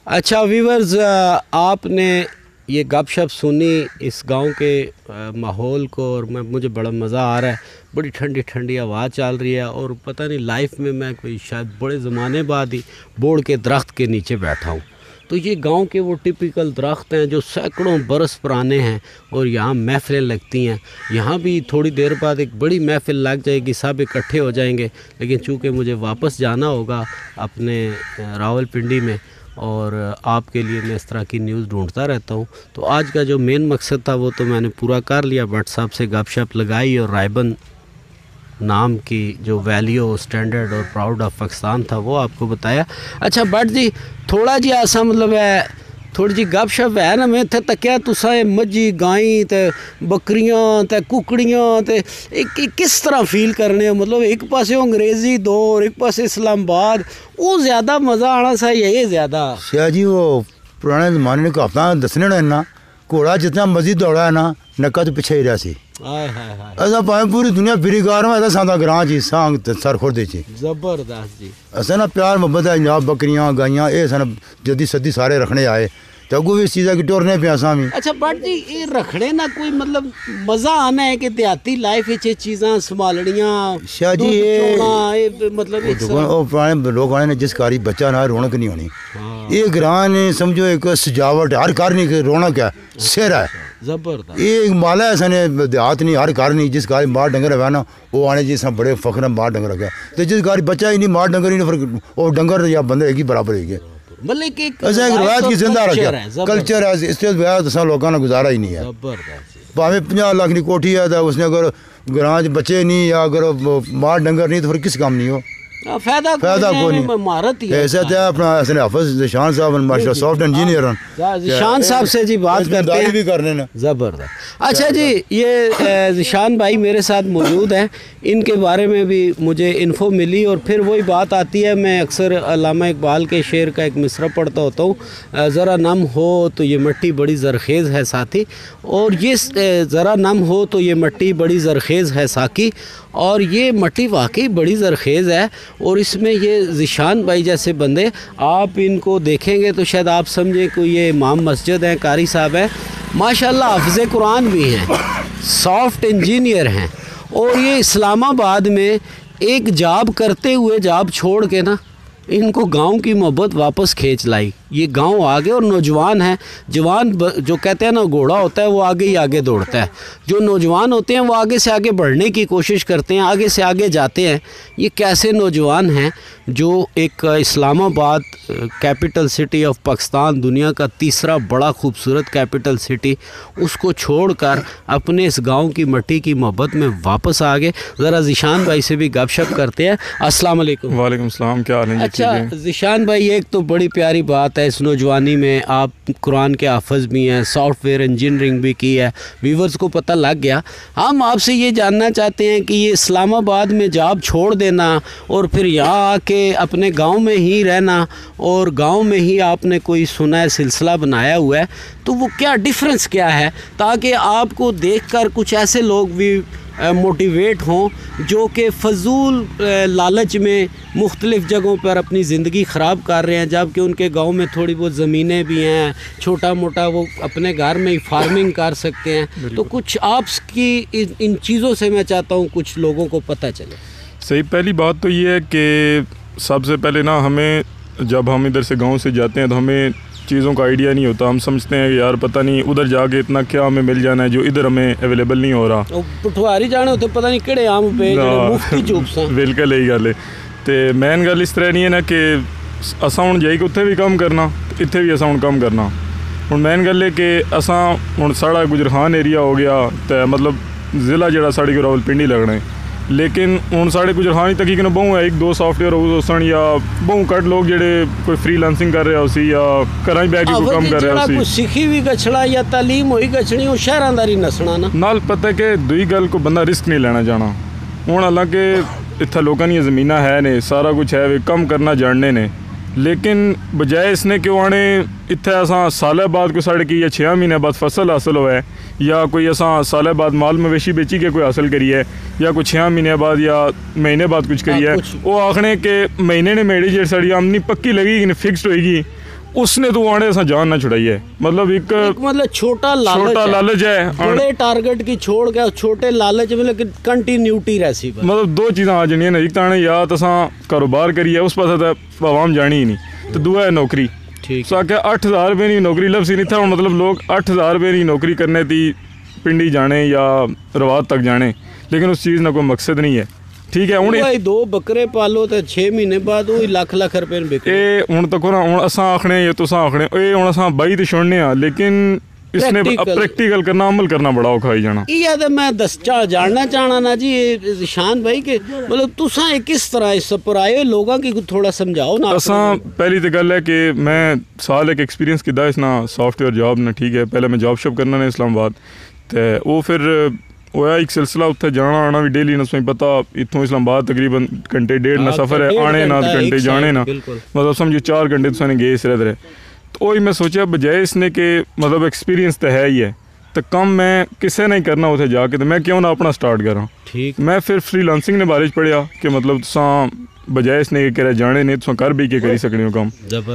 अच्छा व्यूअर्स, आपने ये गपशप सुनी इस गांव के माहौल को और मुझे बड़ा मज़ा आ रहा है। बड़ी ठंडी ठंडी हवा चल रही है और पता नहीं लाइफ में मैं कोई शायद बड़े ज़माने बाद ही बोड़ के दरख्त के नीचे बैठा हूँ। तो ये गांव के वो टिपिकल दरख्त हैं जो सैकड़ों बरस पुराने हैं और यहाँ महफ़िलें लगती हैं। यहाँ भी थोड़ी देर बाद एक बड़ी महफ़िल लग जाएगी, सब इकट्ठे हो जाएंगे। लेकिन चूँकि मुझे वापस जाना होगा अपने रावलपिंडी में और आपके लिए मैं इस तरह की न्यूज़ ढूंढता रहता हूँ, तो आज का जो मेन मकसद था वो तो मैंने पूरा कर लिया। भट्ट साहब से गपशप लगाई और रायबन नाम की जो वैल्यू स्टैंडर्ड और प्राउड ऑफ पाकिस्तान था वो आपको बताया। अच्छा भट्ट जी, थोड़ा जी ऐसा मतलब है, थोड़ी जी गपशप है ना। मैं इत्थे तक्या तुसा मज्जी गाई ते बकरियां ते कुकड़ियां ते किस तरह फील करने हो? मतलब एक पासे अंग्रेज़ी दौर, एक पासे इस्लामाबाद, वो ज़्यादा मज़ा आना सा ये ज़्यादा शाह जी वो पुराने ज़माने को अपना दसने ना इन्ना घोड़ा जितना मर्जी दौड़ा है ना नक्का तो पिछे ही रहा सी। ऐसा भावें पूरी दुनिया फिरी कार में ऐसा सादा ग्रां ची सांग सर खुर्दे ची जबरदस्त जी। ऐसा ना प्यार मोहब्बत है जनाब, बकरियां गाइयां ये सन जदी सदी सारे रखने आए तो अगू भी इस चीज़ा की टोरने पे आसा भी। अच्छा भट्ट जी, ये रखने ना कोई मतलब मज़ा आना है कि देहाती लाइफ ये चीज़ां संभालनियां शाह जी ये मतलब पुराने लोग आने जिस कारी बच्चा ना रौनक नहीं होनी। ये ग्रां ने समझो एक सजावट हर घर नहीं रौनक है सिर है जबरदस्त। ये माला ऐसा ने देहात नहीं हर घर नहीं जिस घर मार डंगर है ना वो आने जिस बड़े फख्र मार डंगर रखे तो जिस घर बच्चा ही नहीं मार डंगर ही नहीं और डंगर या बंदे एक ही बराबर है। मतलब एक रिवायत की जिंदा रखा कल्चर है, इससे बगैर लोगों का गुजारा ही नहीं है। भावें 50 लाख की कोठी है तो उसने अगर ग्रां बच्चे नहीं या अगर मार डंगर नहीं तो फिर किस काम नहीं हो फायदा कोई नहीं। महारत ही ऐसा तो अपना हसन हाफिज जिशान साहब मास्टर सॉफ्ट इंजीनियर जिशान साहब से जी बात करते हैं भी करने ना ज़बरदस्त। अच्छा जी, ये जिशान भाई मेरे साथ मौजूद हैं, इनके बारे में भी मुझे इन्फो मिली और फिर वही बात आती है। मैं अक्सर अल्लामा इकबाल के शेर का एक मिसरा पढ़ता होता हूँ, ज़रा नम हो तो ये मिट्टी बड़ी ज़रखेज़ है साथी, और ये ज़रा नम हो तो ये मिट्टी बड़ी ज़रखेज़ है साकी, और ये मिट्टी वाकई बड़ी ज़रखेज़ है। और इसमें ये ज़िशान भाई जैसे बंदे आप इनको देखेंगे तो शायद आप समझें कि ये इमाम मस्जिद हैं, कारी साहब हैं, माशाल्लाह हाफ़िज़ कुरान भी हैं, सॉफ्ट इंजीनियर हैं, और ये इस्लामाबाद में एक जॉब करते हुए जॉब छोड़ के ना इनको गांव की मोहब्बत वापस खींच लाई। ये गांव आगे और नौजवान है, जवान जो कहते हैं ना घोड़ा होता है वो आगे ही आगे दौड़ता है, जो नौजवान होते हैं वो आगे से आगे बढ़ने की कोशिश करते हैं, आगे से आगे जाते हैं। ये कैसे नौजवान हैं जो एक Islamabad capital city of Pakistan, दुनिया का तीसरा बड़ा खूबसूरत कैपिटल सिटी, उसको छोड़कर अपने इस गांव की मिट्टी की मोहब्बत में वापस आ गए। ज़रा ज़िशान भाई से भी गपशप करते हैं। अस्सलाम वालेकुम। वालेकुम सलाम, क्या हाल है? अच्छा ज़िशान भाई, एक तो बड़ी प्यारी बात है इस नौजवानी में, आप कुरान के हाफ़िज़ भी हैं, सॉफ्टवेयर इंजीनियरिंग भी की है, व्यूवर्स को पता लग गया। हम आपसे ये जानना चाहते हैं कि ये इस्लामाबाद में जॉब छोड़ देना और फिर यहाँ आके अपने गांव में ही रहना, और गांव में ही आपने कोई सुना है सिलसिला बनाया हुआ है, तो वो क्या डिफरेंस क्या है, ताकि आपको देखकर कुछ ऐसे लोग भी मोटिवेट हों जो कि फ़जूल लालच में मुख्तलिफ़ जगहों पर अपनी ज़िंदगी ख़राब कर रहे हैं, जबकि उनके गांव में थोड़ी बहुत ज़मीनें भी हैं, छोटा मोटा वो अपने घर में ही फार्मिंग कर सकते हैं। तो कुछ आपकी इन चीज़ों से मैं चाहता हूँ कुछ लोगों को पता चले। सही, पहली बात तो ये है कि सबसे पहले ना हमें जब हम इधर से गांव से जाते हैं तो हमें चीज़ों का आइडिया नहीं होता। हम समझते हैं कि यार पता नहीं उधर जाके इतना क्या हमें मिल जाना है जो इधर हमें अवेलेबल नहीं हो रहा। पठवारी जाने होते पता नहीं किहड़े आम पे मुफ्ती चुप बिल्कुल यही गल है। तो मेन गल इस तरह नहीं है ना कि असा हुण जाइए उत्थे भी कम करना, इत्थे भी असा हुण कम करना। हुण मेन गल है कि असा हुण साढ़ा गुजरखान एरिया हो गया, तो मतलब ज़िला जिहड़ा साढ़े को रावलपिंडी लगना है, लेकिन हुण साढ़े गुजरखान तकरीबन बहु है, एक दो सॉफ्टवेयर होसन या बहु घट लोग जेडे कोई फ्रीलांसिंग कर रहे हो या घर ही बैठ के कोई काम कर रहे हो, सीखी भी गछड़ा या तालीम होई गछड़ी वो शहरांदारी नसना ना नाल पता है कि दुई गल को बंदा रिस्क नहीं लेना जाना। हुण हालांकि इत्थे लोगों दी ज़मीनां है ने, सारा कुछ है, वे कम करना जानने ने, लेकिन बजाय इसने क्यों आने इत्थे असां साल बाद कोई साढ़े की या 6 महीने बाद फसल हासिल होए, या कोई असां साल बाद माल मवेशी बेची के कोई हासिल करिए, या कोई 6 महीने बाद या महीने बाद कुछ करिए, वो आखने के महीने ने मेरी जेह्ड़ी साढ़ी आमदनी पक्की लगेगी फिक्सड होएगी, उसने तो आने असा जान ना छुड़ाई है। मतलब एक मतलब छोटा लालच है, बड़े टारगेट की छोड़ के छोटे लालच मतलब कंटिन्यूटी रहसी। मतलब दो चीज़ां आ जानियां ने, एक तो आने या तो कारोबार करिए उस पास तो आवाम जानी ही नहीं, तो दूआ है नौकरी। ठीक सो आख्या 8,000 रुपये की नौकरी लभसी नहीं था। मतलब लोग 8,000 रुपये की नौकरी करने थी पिंडी जाने या रवात तक जाने, लेकिन उस चीज़ का कोई मकसद नहीं है। ठीक है, हुन 2 बकरे पालो तो 6 महीने बाद वो लाख रुपए बिके। हुन तक ना हुन असां आखने या तुसां आखने हुन असां बाई तो छोड़ने आ, लेकिन इसने प्रैक्टिकल करना, अमल करना बड़ा औखा ही जाना। ये तो मैं जानना चाहना ना जी शान भाई के मतलब तुसां किस तरह इस पर आए लोगों की थोड़ा समझाओ ना। असां पहली तो गल है कि मैं साल एक एक्सपीरियंस किया इसना सॉफ्टवेयर जॉब ना। ठीक है, पहले मैं जॉब शॉप करना ने इस्लामाबाद, तो वो फिर होया एक सिलसिला उत्थे जाना आना भी डेली ना पता इत्थों इस्लामाबाद तकरीबन घंटे 1.5 ना सफ़र है, आने ना घंटे जाने ना, मतलब समझो 4 घंटे तुसां ने गए सिरे। तो वही मैं सोचा बजाय इसने के मतलब एक्सपीरियंस तो है ही है, तो कम मैं किसे नहीं करना उसे जाके, तो मैं क्यों ना अपना स्टार्ट करा। ठीक, मैं फिर फ्रीलांसिंग ने बारे पढ़िया कि मतलब तुसां बजाय इसने कह जाने नहीं तुसां कर भी के करी सकने हो काम,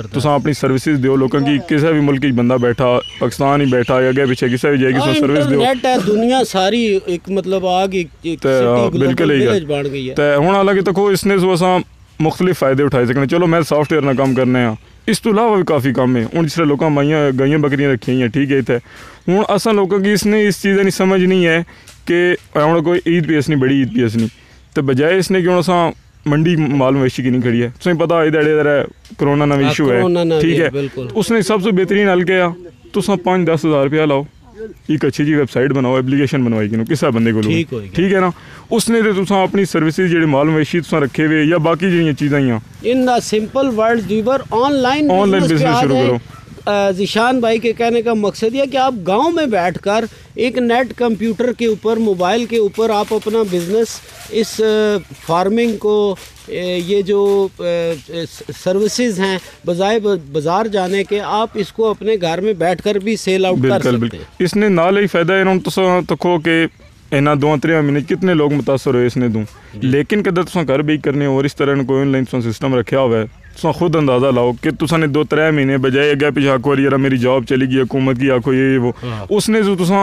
तुसां अपनी सर्विसेज दो लोगों की। किसी भी मुल्क बंदा बैठा पाकिस्तान ही बैठा या अगे पीछे किसी भी जाएगी तो सर्विस दो। नेट है दुनिया सारी एक मतलब आ गई, बिल्कुल ही है। तो हुण हालांकि तको इसने असां मुख्तलिफ फ़ायदे उठाए सकने। चलो मैं सॉफ्टवेयर ना काम करने आ, इस तो अलावा भी काफ़ी कम है। हूँ जिसले लोग माइयां गाइयां बकरियां रखी हैं, ठीक है, इतने हूँ असा लोगों की इसने इस चीज़ की समझ नहीं है कि हूँ कोई ईद पेस नहीं, बड़ी ईद पेस नहीं, तो बजाय इसने कि हूँ असा मंडी माल मवेशी की नहीं खड़ी है। तुझे पता इधर करोना ना इशू है, ठीक है, उसने सबसे बेहतरीन हल किया, तुस 5-10 हज़ार रुपया लाओ, एक अच्छी जी वेबसाइट बनाओ, एप्लीकेशन बनवाई कि किसी बंदे को, ठीक है ना। उसने तो तुसा अपनी सर्विसेज जेडे माल मवेशी तुसा रखे हुए या बाकी जेडियां चीज़ां इन द सिंपल वर्ड वीवर ऑनलाइन बिजनेस शुरू करो। ज़िशान भाई के कहने का मकसद यह कि आप गांव में बैठकर एक नेट कंप्यूटर के ऊपर मोबाइल के ऊपर आप अपना बिज़नेस इस फार्मिंग को ये जो सर्विसेज हैं बजाय बाज़ार जाने के आप इसको अपने घर में बैठकर भी सेल आउट कर सकते हैं। इसने नाल ही फ़ायदा है तो खो के इन्होंने 2-3 महीने कितने लोग मुतासर हुए इसने दूँ, लेकिन कदर तुसा घर भी करने और इस तरह कोई ऑनलाइन सिस्टम रखा हुआ है, तुसा खुद अंदाज़ा लाओ कि तुसाने 2-3 महीने बजाय अगे पीछे आखो यार मेरी जॉब चली गई हुकूमत की आखो ये वो, उसने जो तुसा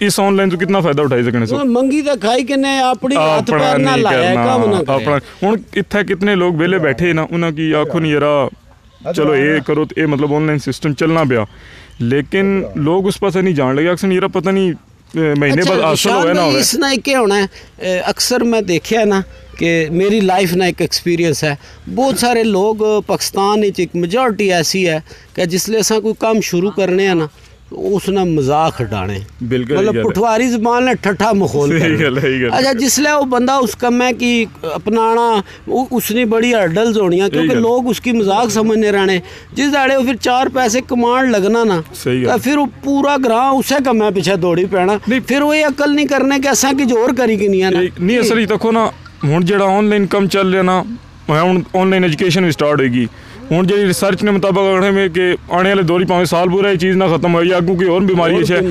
इस ऑनलाइन तो कितना फायदा उठाई सकने सो मंगी तो खाई किने अपनी हाथ पैर ना लाया काम ना अपना। हुन इत्थे कितने लोग वेले बैठे ना उन्होंने आखो नहीं यार चलो ये करो तो ये मतलब ऑनलाइन सिस्टम चलना पाया, लेकिन लोग उस पास नहीं जान लगे। अक्सर यार पता नहीं महीने बाद हासिल होया ना होवे इसना क्या होना है। अक्सर मैं देखा है ना कि मेरी लाइफ ना एक एक्सपीरियंस है, बहुत सारे लोग पाकिस्तान एक मेजॉरिटी ऐसी है कि जिसले असा कोई काम शुरू करने ना उसने मजाक हटाने, मतलब पुठवारी जबान ने ठट्ठा माहौल। अच्छा जिसले वो बंदा उस कमै की अपनाना उसने बड़ी हर्डल्स होनी क्योंकि लोग उसकी मजाक समझने रहने, जिस दाड़े फिर 4 पैसे कमांड लगना ना तो फिर वो पूरा ग्रां उसे कमै पीछे दौड़ी पैना, फिर वो अकल नहीं करने के असा की जोर करी कि नहीं असल ही तको ना हुण जेड़ा ऑनलाइन कम चल रहा ना हुण ऑनलाइन एजुकेशन भी स्टार्ट होगी। हूँ जी रिसर्च ने मुताबिक में कि आने वाले दौर भावें साल पूरा ये चीज़ ना खत्म हो या कोई और बीमारी है,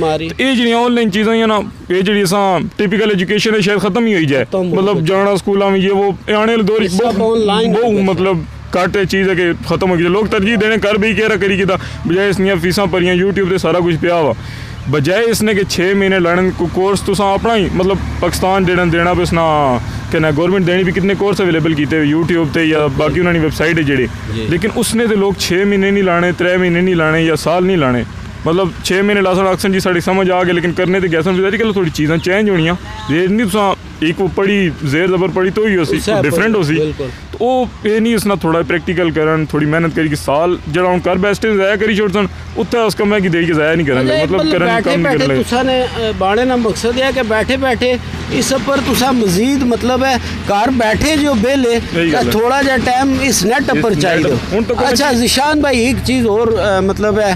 ये जी ऑनलाइन चीज़ा ना ये जी टिपिकल एजुकेशन है शायद खत्म ही हो जाए, मतलब जाना स्कूल में ये वो आने वाले दौर बहुत मतलब घट चीज़ है कि खत्म हो गई। लोग तरजीह देने कर भी कह रहा करी कि बजाय इसनिया फीसा भरियां यूट्यूब से सारा कुछ पिया वा, बजाय इसने कि 6 महीने लड़न को कोर्स तुसा अपना ही मतलब पाकिस्तान देना भी उसना कहना गवर्नमेंट देनी भी कितने कोर्स अवेलेबल किए यूट्यूब पे या बाकी उन्होंने वेबसाइट है जेडी, लेकिन उसने तो लोग 6 महीने नहीं लाने, 3 महीने नहीं लाने या साल नहीं लाने, मतलब 6 महीने ला सकना अक्सर जी साड़ी समझ आ गया, लेकिन करने तो गैस कल थोड़ी चीज़ां चेंज होनी रेट नहीं तुसा एक वो पढ़ी जेर जबर पढ़ी तो ही उसी डिफरेंट उसी तो वो ये नहीं उसना थोड़ा प्रैक्टिकल करन थोड़ी मेहनत करी कि साल जरा हम कर बेस्ट ज़ाया करी छोड़न उत्थे उस कम है कि देख के ज़ाया नहीं करेंगे, मतलब करन कम नहीं करने तुसा ने बाणे ना मकसद है कि बैठे बैठे इस पर तुसा मजीद मतलब है घर बैठे जो बेले थोड़ा जा टाइम इस नेट पर चाहिए। अच्छा ज़िशान भाई एक चीज़ और मतलब है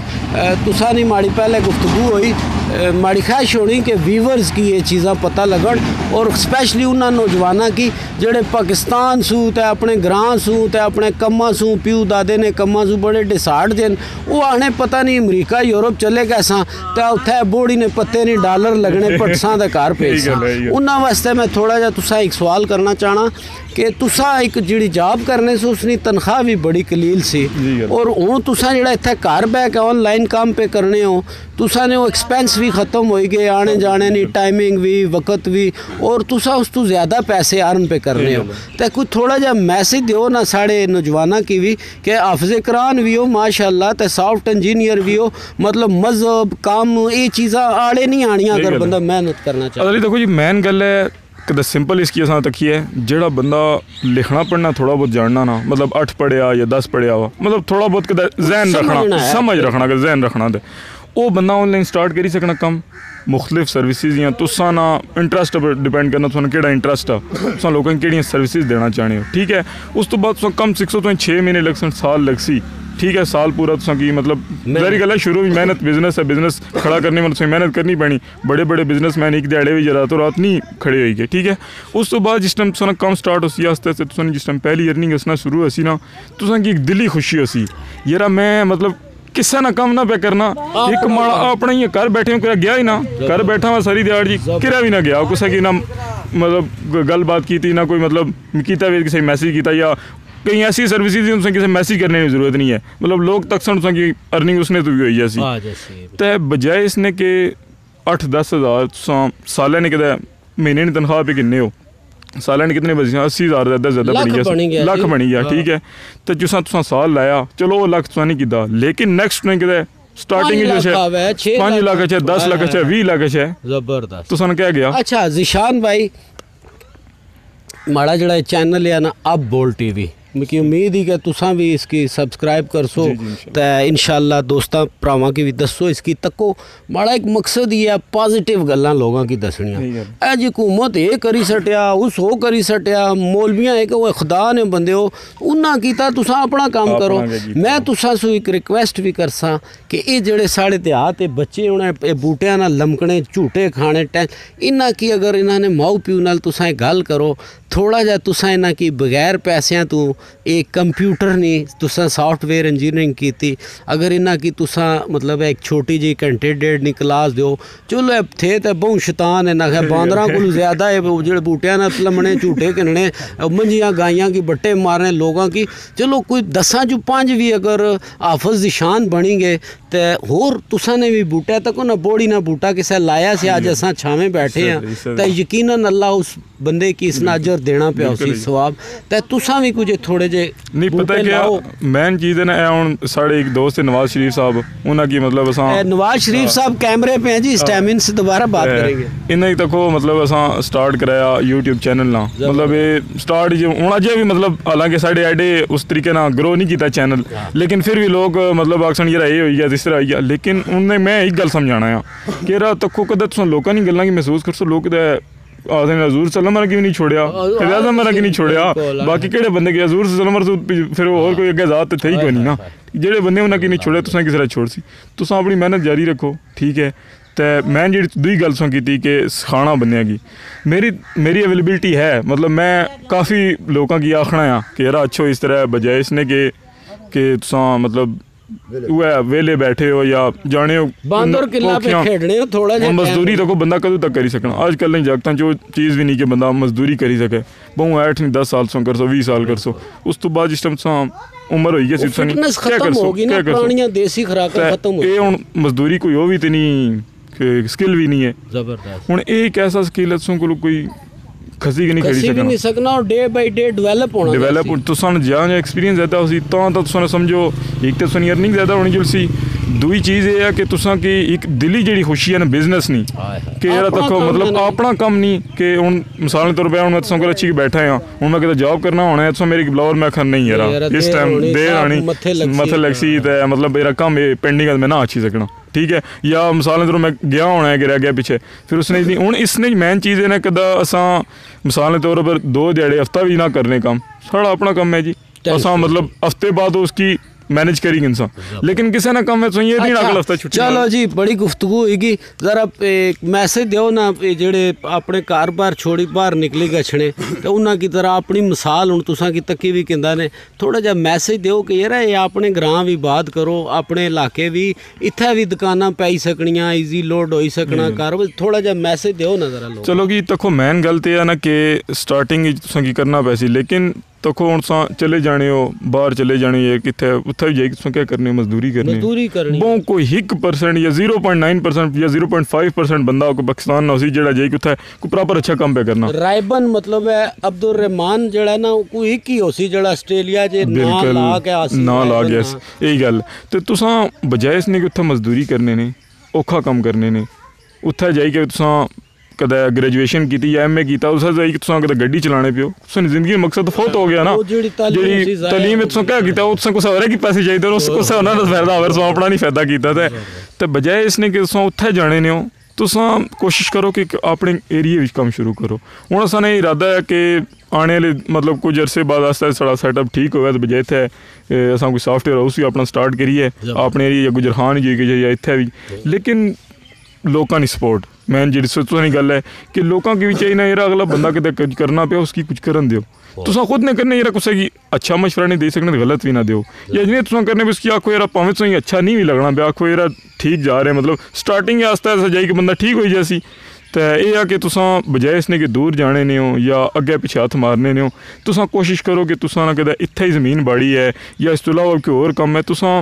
तुसा नहीं माड़ी पहले गुफ्तगू हुई माड़ी ख्वाहिश होनी कि व्यूवर्स की ये चीज़ां पता लगन और स्पैशली उन्होंने नौजवानों की जेड़े पाकिस्तान सू ते अपने ग्रां सू ते अपने कम्मा सू प्यू दादे ने कम्मा सू बड़े डिसाइड देन वो आने पता नहीं अमरीका यूरोप चले गए सा तो उत्थे बोड़ी ने पत्ते नहीं डॉलर लगने पटसा दे घर भेज उन्होंने वास्ते मैं थोड़ा जा तुसा एक सवाल करना चाहना कि तुसा एक जिहड़ी जॉब करने से उसकी तनख्वाह भी बड़ी कलील सी और हुण तुसा जिहड़ा इत्थे घर बह के ऑनलाइन काम पे करने हो तुसा ने वो एक्सपेंस भी खत्म हो गए आने जाने नी टाइमिंग भी वक्त भी और तुसा उस तो ज़्यादा पैसे अर्न पे करने हो तो कुछ थोड़ा जा मैसेज दो ना साढ़े नौजवानों की भी कि हाफिज़ कुरान भी हो माशाअल्लाह ते सॉफ्ट इंजीनियर भी हो मतलब मजहब काम ये चीज़ां आड़े नहीं आनियां अगर बंदा मेहनत करना चाहे। देखो जी मैन गल है कि सिंपल इसकी असां तक है जेड़ा बंदा लिखना पढ़ना थोड़ा बहुत जानना ना मतलब 8 पढ़िया या 10 पढ़िया वा मतलब थोड़ा बहुत कदा जहन रखना समझ रखना कि जहन रखना ते वो बंदा ऑनलाइन स्टार्ट करी सकना कम मुख्तलिफ सर्विसेज या तुसा ना इंटरस्ट पर डिपेंड करना तुहानू केड़ा इंटरस्ट आ तुसा लोकां नूं केड़ियां सर्विसेज देना चाहते हो ठीक है। उस तो बाद तुसा कम 600 तो 6 महीने लगसन साल लगसी ठीक है साल पूरा तुसा की मतलब जारी गल है शुरू में मेहनत बिजनेस है बिजनेस खड़ा करने में तुसें मेहनत करनी पैनी बड़े बड़े बिजनेसमैन एक दिहाड़े भी रातों रात नहीं खड़े होई गए ठीक है। उस तो बाद जिस टाइम तुसा कम स्टार्ट होसी आस्ते आस्ते तुसा जिस टाइम पहली अर्निंग असना शुरू होसी ना तुसा की एक दिली खुशी होसी यार मैं मतलब किसा ना कम ना पे करना एक माड़ा अपना ही घर बैठे हूँ गया ही ना घर बैठा मैं सारी दिहाड़ जी किरा भी ना गया कुछ की ना मतलब गलबात की थी ना कोई मतलब किता भी किसी मैसेज किया या कई ऐसी सर्विसेज उनसे किसी मैसेज करने की जरूरत नहीं है मतलब लोग तक सन की अर्निंग उसने तो भी हुई है तो बजाय इसने के 8-10 हज़ार साल ने कहते महीने की तनख्वाह पे किन्ने हो साल ने कितने बजे 80,000 ज़्यादा बनी गया लख बनी गया ठीक है तो जिसा तुसा साल लाया चलो वो लख तुसा नहीं किया लेकिन नेक्स्ट ने कहते स्टार्टिंग जो है 5 लाख है 10 लाख है 20 लाख है जबरदस्त तुसा क्या गया। अच्छा ज़ीशान भाई माड़ा जड़ा चैनल है ना अब बोल टीवी मिकी उम्मीद ही कि तुसा भी इसकी सब्सक्राइब कर सो तो इंशाल्लाह दोस्तां भरावां की भी दसो इसकी तको माड़ा एक मकसद ही है पॉजिटिव गल्लां लोगों की दसनियां ए जी हुकूमत ये करी सटिया उस हो करी सटिया मौलवियां एक वो खुदा ने बंदे हो उन्ना कीता तुसा अपना काम करो। मैं तुसा सो एक रिक्वेस्ट भी करसा कि ये जेड़े साढ़े देहात बच्चे उन्हें बूटियां नाल लमकने झूठे खाने इन्हां की अगर इन्होंने माऊ प्यू नाल तुसा गल करो थोड़ा जा तुसा इन्हां की बगैर पैसों तो एक कंप्यूटर नहीं तुसा सॉफ्टवेयर इंजीनियरिंग की थी अगर इन्हां की तुसा मतलब एक छोटी जी घंटे डेढ़ नी क्लास दो चलो थे तो बहु शैतान है ना बांदरां को ज़्यादा है जो बूटियां ना लमने झूठे किनने मंजियां गाइयां की बट्टे मारने लोगों की चलो कोई 10 चो 5 भी अगर हाफिज़ ज़ीशान बनी गए तो होर तुसा ने भी बूटा तक ना बोड़ी ना बूटा किसी लाया से अज असां छावें बैठे हैं तो यकीनन अल्लाह उस बंदे की इसना अजर देना पिया उसी सवाब तो तुसा भी कुछ थोड़े जे नहीं पता क्या मैन चीज़ है ना हुण साढ़े एक दोस्त है नवाज शरीफ साहब उन्हां की मतलब असां नवाज शरीफ साहब कैमरे पे हैं जी इस टाइम इनसे दोबारा बात करेंगे इन्हें तक मतलब असां स्टार्ट कराया यूट्यूब चैनल ना मतलब ये स्टार्ट जो हूँ अजे भी मतलब हालांकि साढ़े एडे उस तरीके ना ग्रो नहीं किया चैनल लेकिन फिर भी लोग मतलब आखन यार ये हो गया इस तरह हो गया लेकिन उन्हें मैं एक गल समझाना आ कि यार तको कदा तुम लोगों की गल्लां की महसूस कर सो लोग आखते हजूर सलम की भी नहीं छोड़िया आज़म मरा की नहीं छोड़िया बाकी केड़े बंदे के हजूर सलम फिर और कोई अगे जात थे ही कोई नहीं ना जेड़े बंदे उन्हें की नहीं छोड़े तुसा किसी छोड़ सी तुसा अपनी मेहनत जारी रखो ठीक है। तो मैं जी दुई गल सौ की कि सखाना बंदियां की मेरी अवेलेबिलिटी है मतलब मैं काफ़ी लोगों की आखना आ कि यार अच्छो इस तरह बजाय इसने कि तुसा मतलब वेले बैठे हो या जाने हो बांदर किला पे खेडने हो थोड़ा जा मजदूरी तक बंदा कदों तक करी सकना आजकल नहीं जागता जो चीज़ भी नहीं कि बंदा मजदूरी करी सके बहु 8 नहीं 10 साल सो कर सो 20 साल कर सो उस तो बाद जिस टाइम उम्र हो गई क्या कर सो क्या कर देसी खुराक खत्म हो ये हुण मजदूरी कोई हो भी तो नहीं स्किल भी नहीं है जबरदस्त हुण एक ऐसा स्किल है को कोई खसी की नहीं सकना और डे बाय डे डेवलप तुसां ज्यादा एक्सपीरियंस ज़्यादा उसी तो तुसां समझो एक तो तुसां अर्निंग ज़्यादा होनी जुलसी दूई चीज़ ये है कि तुसां की एक दिली जी खुशी है ना बिजनेस नहीं कि यार तक मतलब अपना कम नहीं कि हुण मिसाल के तौर पर हुण मैं तुसां कोल अच्छी बैठा हाँ हुण मैं किते जॉब करना होना है तुसां मेरी ब्लावर मैं आखन नहीं यार इस टाइम देर आनी मत्थे लगसी तो मतलब मेरा कम पेंडिंग मैं ना अच्छी सकना ठीक है या मिसाल के तौर मैं गया होना है कि रह गया पीछे फिर उसने हूँ इसने मेन चीज़ है ना कदा असा मिसाल के तौर पर 2 दिहाड़े हफ्ता भी ना करने काम साढ़ा अपना कम है जी असा मतलब हफ्ते बाद उसकी मैनेज करेगी इंसान, लेकिन किसी ना कम ये नहीं अगला हफ्ता छुट्टी। चलो जी बड़ी गुफ्तगू होगी, जरा एक मैसेज दो ना जेड़े अपने घर बार छोड़ी बाहर निकली गछने तो उन्होंने की तरह अपनी मिसाल हूँ तुसा की तकी भी कहता ने थोड़ा जा मैसेज दो कि यार ये अपने ग्रां भी बात करो, अपने इलाके भी इत्थे भी दुकाना पाई सकनियां, ईजी लोड हो सकना कार, थोड़ा जा मैसेज दो ना जरा लोग। चलो कि देखो मैन गल तो है ना कि स्टार्टिंग तुसा की करना पैसी, लेकिन देखो हुण तुसां चले जाने हो बाहर चले जाने है कितने उत्थे भी जाइए तुसां क्या करनी मजदूरी करनी बहुत कोई 1% या 0.9% या 0.5% बंदा कोई पाकिस्तान ना उसी जेड़ा जाइए उत्थे कोई प्रॉपर अच्छा काम पे करना। रायबन मतलब है अब्दुल रहमान जेड़ा ना कोई एक ही होसी जेड़ा ऑस्ट्रेलिया जे ना ला के आसी ना ला गया यही गल ते तुसां बजाय इसने कि उत्थे मजदूरी करने ने औखा काम करने ने उत्थे जाइए तुसां कदे ग्रेजुएशन की या MA किया उस कदे गड्डी चलाने पियो जिंदगी मकसद फौत हो गया ना जी तलीम क्या किया कुछ हो कि पैसे चाहिए कुछ उन्होंने फायदा हो तुम अपना नहीं फायदा किया तो बजाय इसने कि उत्थे जाने ने तुसां कोशिश करो कि अपने एरिए में काम शुरू करो। हुण असां ने इरादा है कि आने वाले मतलब कुछ अरसे बाद आस्ता साढ़ा सैटअप ठीक होगा तो बजाय इत्थे असां कोई सॉफ्टवेयर हाउस भी अपना स्टार्ट करिए अपने एरिए गुजरखान जाइए इत्थे भी, लेकिन लोगों की सपोर्ट मैन जी सोचने गल है कि लोगों की भी चाहिए ना यार अगला बंदा कितने करना पे उसकी कुछ करन दो तुसा खुद ने करने यार कुछ की अच्छा मशवरा नहीं दे सकने गलत भी ना दो या जिन्हें तुसा करने भी उसकी आखो यार भावें तुसें अच्छा नहीं भी लगना पे आखो यार ठीक जा रहे मतलब स्टार्टिंग आस्ता आस्ता जाइए कि बंदा ठीक हो जैसी तो यह है कि तुसा बजाय इसने कि दूर जाने ने हो या अगे पिछे हथ मारने ने हो तुसा कोशिश करो कि तुसा ना कदे इत्थे ही ज़मीन बाड़ी है या इस तो इलावा कोई होर कम है तुसा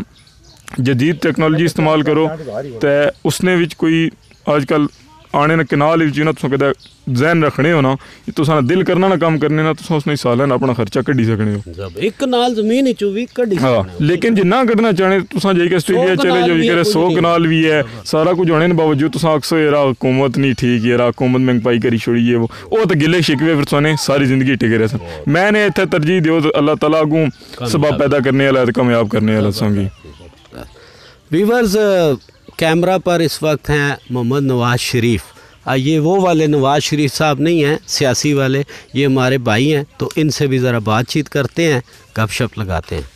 जदीद टैक्नोलॉजी इस्तेमाल करो तो उसने विच कोई आजकल आने ना कनाल ना तुम कदे जहन रखने हो ना तुसा दिल करना ना काम करने ना तुसा उसने सालन अपना खर्चा कड्ढी सकने हो एक कनाल जमीन भी कड्ढी हाँ, लेकिन जे ना कड्ढना चाहने तुसा जाइए ऑस्ट्रेलिया चले जाओ जी 100 कनाल भी है सारा कुछ होने बावजूद तुसा अक्सर यार हुकूमत नहीं ठीक यार हुकूमत महंगाई करी छोड़ी है वो तो गिले शिकवे फिर तुसाने सारी जिंदगी टिके रहे सन। मैंने इत्थे तरजीह दियो तो अल्लाह तआला अगू सबब पैदा करने वाला कामयाब करने वाला संगी। व्यूअर्स कैमरा पर इस वक्त हैं मोहम्मद नवाज शरीफ, ये वो वाले नवाज शरीफ साहब नहीं हैं सियासी वाले, ये हमारे भाई हैं, तो इनसे भी ज़रा बातचीत करते हैं गपशप लगाते हैं।